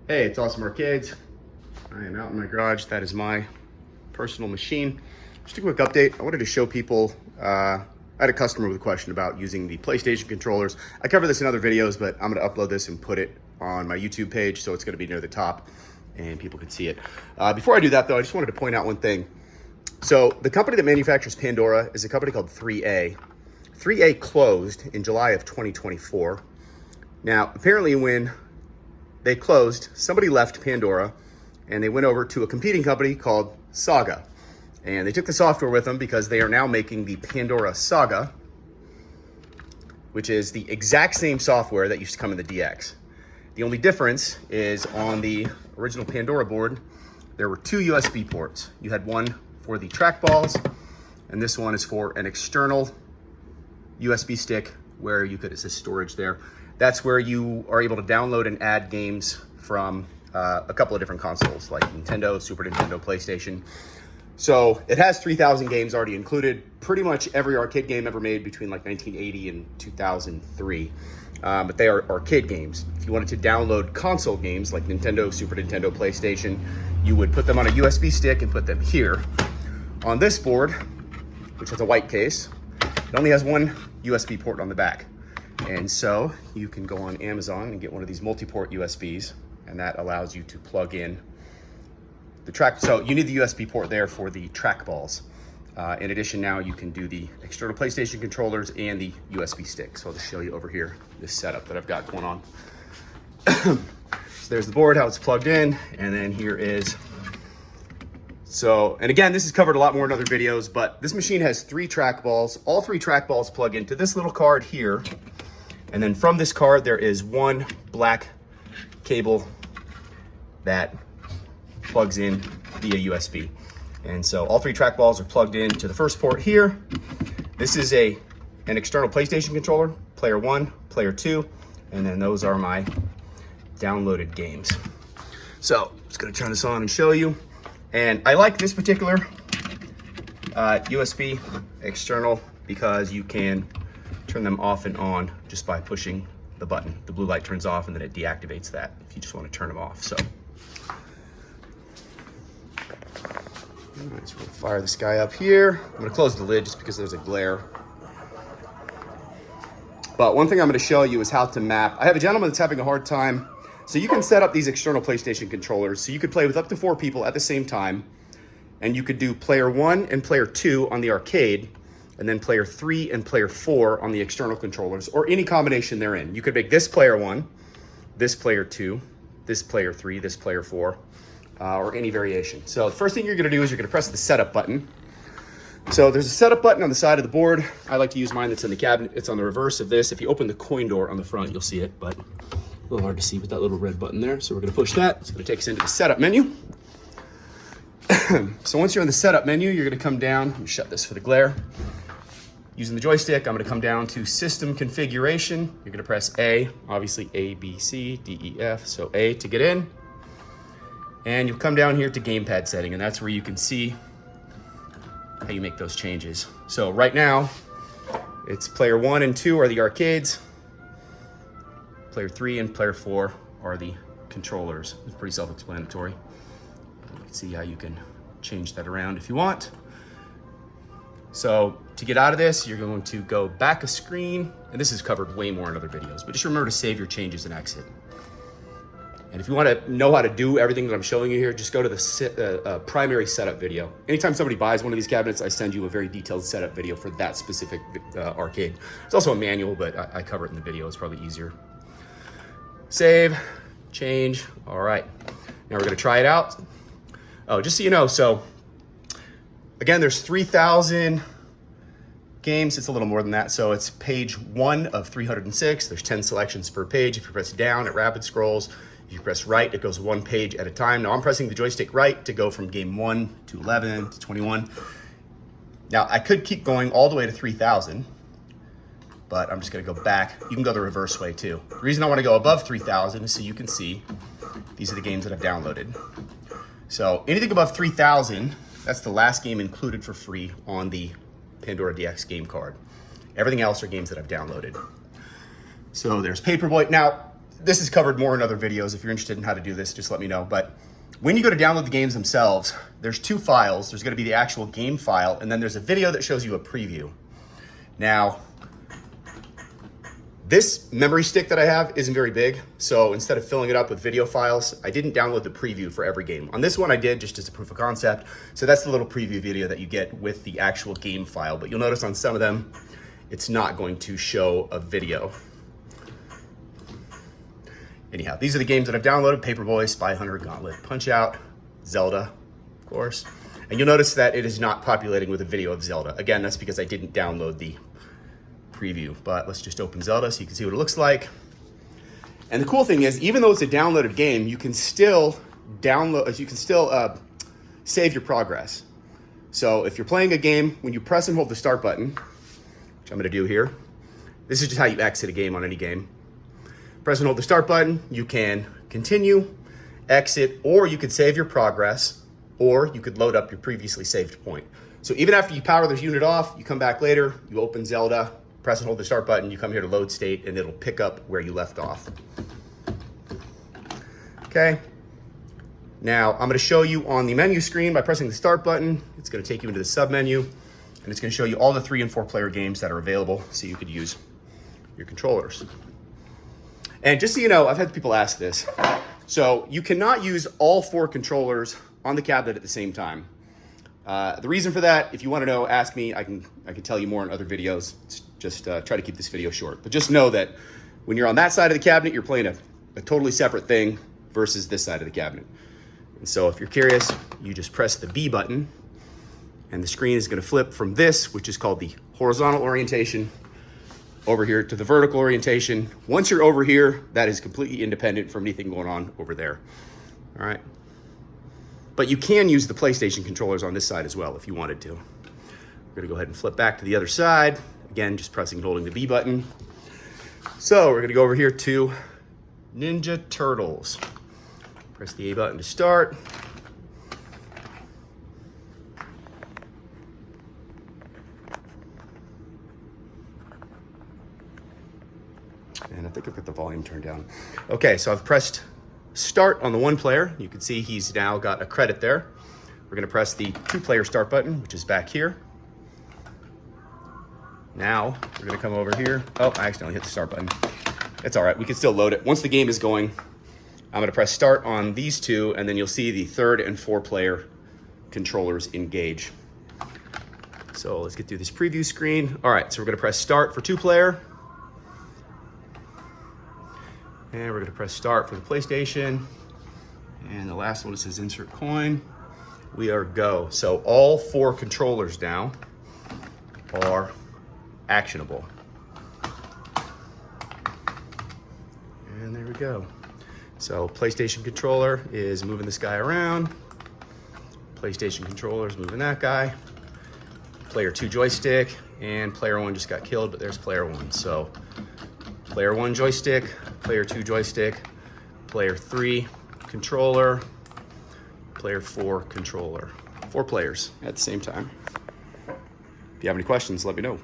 Hey, it's Awesome Arcades. I am out in my garage. That is my personal machine. Just a quick update. I wanted to show people, I had a customer with a question about using the PlayStation controllers. I cover this in other videos, but I'm gonna upload this and put it on my YouTube page, so it's gonna be near the top and people can see it. Before I do that though, I just wanted to point out one thing. So the company that manufactures Pandora is a company called 3A. 3A closed in July of 2024. Now, apparently when they closed, somebody left Pandora and they went over to a competing company called Saga. And they took the software with them because they are now making the Pandora Saga, which is the exact same software that used to come in the DX. The only difference is on the original Pandora board, there were two USB ports. You had one for the trackballs, and this one is for an external USB stick where you could, it says storage there. That's where you are able to download and add games from a couple of different consoles like Nintendo, Super Nintendo, PlayStation. So it has 3,000 games already included, pretty much every arcade game ever made between like 1980 and 2003. But they are arcade games. If you wanted to download console games like Nintendo, Super Nintendo, PlayStation, you would put them on a USB stick and put them here. On this board, which has a white case, it only has one USB port on the back. And so you can go on Amazon and get one of these multi-port USBs, and that allows you to plug in the track. So you need the USB port there for the trackballs. In addition, now you can do the external PlayStation controllers and the USB stick. So I'll just show you over here, this setup that I've got going on. So there's the board, how it's plugged in, and then here is, and again, this is covered a lot more in other videos, but this machine has three trackballs. All three trackballs plug into this little card here. And then from this card, there is one black cable that plugs in via USB. And so all three trackballs are plugged into the first port here. This is an external PlayStation controller, player 1, player 2, and then those are my downloaded games. So I'm just gonna turn this on and show you. And I like this particular USB external because you can turn them off and on just by pushing the button. The blue light turns off and then it deactivates that if you just want to turn them off. So, all right, so we'll fire this guy up here. I'm gonna close the lid just because there's a glare. But one thing I'm gonna show you is how to map. I have a gentleman that's having a hard time. So you can set up these external PlayStation controllers. So you could play with up to 4 people at the same time. And you could do player 1 and player 2 on the arcade, and then player 3 and player 4 on the external controllers, or any combination therein. You could make this player 1, this player 2, this player 3, this player 4, or any variation. So the first thing you're gonna do is you're gonna press the setup button. So there's a setup button on the side of the board. I like to use mine that's in the cabinet. It's on the reverse of this. If you open the coin door on the front, you'll see it, but a little hard to see with that little red button there. So we're gonna push that. It's gonna take us into the setup menu. So once you're in the setup menu, you're gonna come down, let me shut this for the glare. Using the joystick, I'm gonna come down to system configuration. You're gonna press A, obviously A, B, C, D, E, F. So A to get in. And you'll come down here to gamepad setting, and that's where you can see how you make those changes. So right now, it's player 1 and 2 are the arcades. Player 3 and player 4 are the controllers. It's pretty self-explanatory. You can see how you can change that around if you want. So to get out of this, you're going to go back a screen, and this is covered way more in other videos, but just remember to save your changes and exit. And if you want to know how to do everything that I'm showing you here, just go to the primary setup video. Anytime somebody buys one of these cabinets, I send you a very detailed setup video for that specific arcade. It's also a manual, but I cover it in the video. It's probably easier. Save, change. All right, now we're gonna try it out. Oh, just so you know, so again, there's 3,000 games. It's a little more than that. So it's page 1 of 306. There's 10 selections per page. If you press down, it rapid scrolls. If you press right, it goes 1 page at a time. Now I'm pressing the joystick right to go from game 1 to 11 to 21. Now I could keep going all the way to 3,000. But I'm just gonna go back. You can go the reverse way too. The reason I wanna go above 3,000 is so you can see these are the games that I've downloaded. So anything above 3,000, that's the last game included for free on the Pandora DX game card. Everything else are games that I've downloaded. So there's Paperboy. Now, this is covered more in other videos. If you're interested in how to do this, just let me know. But when you go to download the games themselves, there's two files. There's going to be the actual game file, and then there's a video that shows you a preview. Now, this memory stick that I have isn't very big, so instead of filling it up with video files, I didn't download the preview for every game. On this one I did, just as a proof of concept. So that's the little preview video that you get with the actual game file. But you'll notice on some of them, it's not going to show a video. Anyhow, these are the games that I've downloaded: Paperboy, Spy Hunter, Gauntlet, Punch-Out, Zelda, of course. And you'll notice that it is not populating with a video of Zelda. Again, that's because I didn't download the preview. But let's just open Zelda so you can see what it looks like. And the cool thing is, even though it's a downloaded game, you can still save your progress. So if you're playing a game, when you press and hold the start button, which I'm gonna do here, this is just how you exit a game on any game. Press and hold the start button, you can continue, exit, or you could save your progress, or you could load up your previously saved point. So even after you power this unit off, you come back later, you open Zelda, press and hold the start button, you come here to load state, and it'll pick up where you left off. Okay. Now I'm gonna show you on the menu screen by pressing the start button. It's gonna take you into the sub menu, and it's gonna show you all the 3 and 4 player games that are available, so you could use your controllers. And just so you know, I've had people ask this. So you cannot use all 4 controllers on the cabinet at the same time. The reason for that, if you want to know, ask me. I can tell you more in other videos. Just try to keep this video short. But just know that when you're on that side of the cabinet, you're playing a totally separate thing versus this side of the cabinet. And so if you're curious, you just press the B button, and the screen is going to flip from this, which is called the horizontal orientation, over here to the vertical orientation. Once you're over here, that is completely independent from anything going on over there. All right. But you can use the PlayStation controllers on this side as well if you wanted to. We're gonna go ahead and flip back to the other side. Again, just pressing and holding the B button. So we're gonna go over here to Ninja Turtles. Press the A button to start. And I think I've got the volume turned down. Okay, so I've pressed start on the 1 player. You can see he's now got a credit there. We're gonna press the 2 player start button, which is back here. Now, we're gonna come over here. Oh, I accidentally hit the start button. It's all right, we can still load it. Once the game is going, I'm gonna press start on these 2, and then you'll see the 3rd and 4 player controllers engage. So let's get through this preview screen. All right, so we're gonna press start for 2 player. And we're gonna press start for the PlayStation. And the last one, it says insert coin. We are go. So all 4 controllers now are actionable. And there we go. So PlayStation controller is moving this guy around. PlayStation controller is moving that guy. Player 2 joystick, and player 1 just got killed, but there's player 1. So player 1 joystick, player 2 joystick, player 3 controller, player 4 controller. 4 players at the same time. If you have any questions, let me know.